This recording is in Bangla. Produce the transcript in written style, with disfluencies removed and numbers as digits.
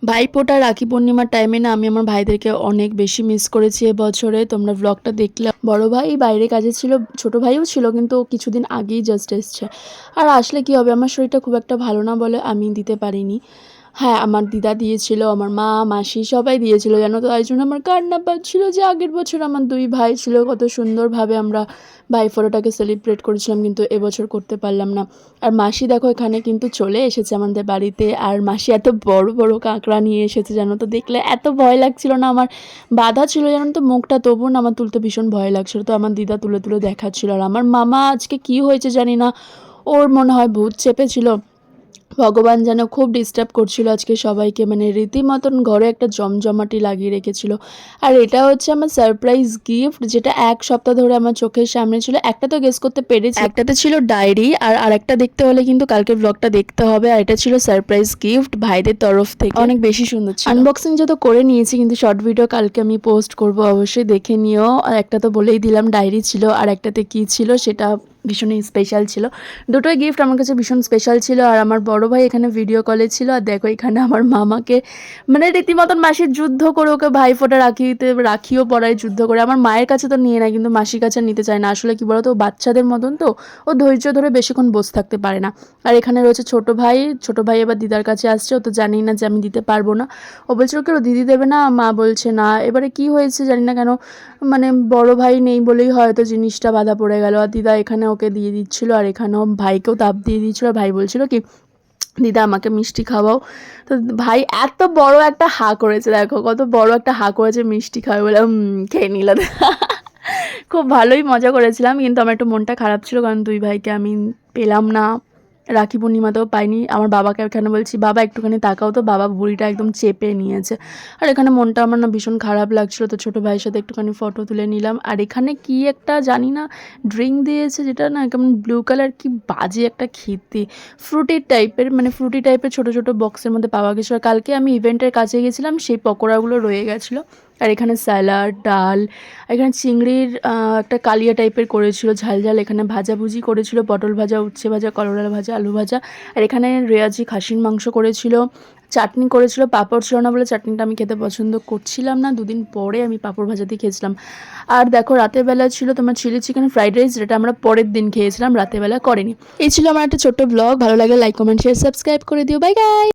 ভাইফোঁটা রাখি পূর্ণিমার টাইমে না আমি আমার ভাইদেরকে অনেক বেশি মিস করেছি এবছরে। তোমরা ব্লগটা দেখলে। বড় ভাই বাইরে কাজে ছিল, ছোট ভাইও ছিল কিন্তু ও কিছুদিন আগেই জাস্ট এসছে। আর আসলে কি হবে, আমার শরীরটা খুব একটা ভালো না বলে আমি দিতে পারিনি। হ্যাঁ, আমার দিদা দিয়েছিল, আমার মা, মাসি সবাই দিয়েছিল জানো তো। তাই জন্য আমার কান্না পাচ্ছিল যে আগের বছর আমার 2 ভাই ছিল, কত সুন্দরভাবে আমরা ভাইফোঁটাটাকে সেলিব্রেট করেছিলাম, কিন্তু এবছর করতে পারলাম না। আর মাসি দেখো এখানে কিন্তু চলে এসেছে আমাদের বাড়িতে। আর মাসি এত বড় বড় কাঁকড়া নিয়ে এসেছে জানো তো, দেখলে এত ভয় লাগছিল না আমার। বাঁধা ছিল জানো তো মুখটা, তবুও না আমার তুলতে ভীষণ ভয় লাগছিল। তো আমার দিদা তুলে তুলে দেখাচ্ছিল। আর আমার মামা আজকে কি হয়েছে জানি না, ওর মনে হয় ভূত চেপেছিল। ভগবান যেন খুব ডিস্টার্ব করছিল আজকে সবাইকে, মানে রীতিমতন ঘরে একটা জমজমাটি লাগিয়ে রেখেছিল। আর এটা হচ্ছে আমার সারপ্রাইজ গিফট, যেটা 1 সপ্তাহ ধরে আমার চোখের সামনে ছিল। একটা তো গেস করতে পেরেছি, একটাতে ছিল ডায়েরি, আর আরেকটা দেখতে হলে কিন্তু কালকে ব্লগটা দেখতে হবে। আর এটা ছিল সারপ্রাইজ গিফট ভাইদের তরফ থেকে, অনেক বেশি সুন্দর ছিল। আনবক্সিং যত করে নিয়েছি, কিন্তু শর্ট ভিডিও কালকে আমি পোস্ট করব, অবশ্যই দেখে নিও। আর একটা তো বলেই দিলাম ডায়েরি ছিল, আর একটাতে কি ছিল সেটা ভীষণই স্পেশাল ছিল। দুটোই গিফট আমার কাছে ভীষণ স্পেশাল ছিল। আর আমার বড় ভাই এখানে ভিডিও কলে ছিল। আর দেখো এখানে আমার মামাকে মানে রীতিমতন মাসির যুদ্ধ করে ওকে ভাইফোঁটা রাখিও পরায় যুদ্ধ করে। আমার মায়ের কাছে তো নিয়ে নেয়, কিন্তু মাসির কাছে নিতে চায় না। আসলে কি বলতো, ও বাচ্চাদের মতন তো, ও ধৈর্য ধরে বেশিক্ষণ বসে থাকতে পারে না। আর এখানে রয়েছে ছোট ভাই এবার দিদার কাছে আসছে। ও তো জানেই না যে আমি দিতে পারবো না। ও বলছিল কি ও দিদি দেবে না, মা বলছে না। এবারে কি হয়েছে জানি না কেন, মানে বড় ভাই নেই বলেই হয়তো জিনিসটা বাধা পড়ে গেল। আর দিদা এখানে ওকে দিয়ে দিচ্ছিল, আর এখানেও ভাইকেও তাপ দিয়ে দিচ্ছিল। আর ভাই বলছিল কি দিদা আমাকে মিষ্টি খাওয়াও। তো ভাই এত বড় একটা হা করেছে, দেখো কত বড় একটা হা করেছে মিষ্টি খাবে বলে। খেয়ে নিল। খুব ভালোই মজা করেছিলাম, কিন্তু আমার একটু মনটা খারাপ ছিল, কারণ 2 ভাইকে আমি পেলাম না। রাখি পূর্ণিমাতেও পাইনি। আমার বাবাকে এখানে বলছি বাবা একটুখানি তাকাও, তো বাবা ভুঁড়িটা একদম চেপে নিয়েছে। আর এখানে মনটা আমার না ভীষণ খারাপ লাগছিল। তো ছোটো ভাইয়ের সাথে একটুখানি ফটো তুলে নিলাম। আর এখানে কি একটা জানি না ড্রিঙ্ক দিয়েছে, যেটা না কেমন ব্লু কালার, কি বাজে একটা খেতে, ফ্রুটি টাইপের ছোটো ছোটো বক্সের মধ্যে পাওয়া গেছিলো। আর কালকে আমি ইভেন্টের কাছে গেছিলাম, সেই পকোড়াগুলো রয়ে গেছিলো। আর এখানে স্যালাড, ডাল, এখানে চিংড়ির একটা কালিয়া টাইপের করেছিল ঝাল ঝাল। এখানে ভাজাভুজি করেছিল, পটল ভাজা, উচ্ছে ভাজা, করলা ভাজা, আলু ভাজা। আর এখানে রেয়াজি খাসির মাংস করেছিল, চাটনি করেছিল। পাঁপড় ছিল না বলে চাটনিটা আমি খেতে পছন্দ করছিলাম না। 2 দিন পরে আমি পাঁপড় ভাজা দিয়ে খেয়েছিলাম। আর দেখো রাতের বেলা ছিল তোমার চিলি চিকেন ফ্রাইড রাইস, যেটা আমরা পরের দিন খেয়েছিলাম, রাতের বেলা করেনি। এই ছিল আমার একটা ছোট্ট ব্লগ। ভালো লাগলে লাইক, কমেন্ট, শেয়ার, সাবস্ক্রাইব করে দিও। Bye guys.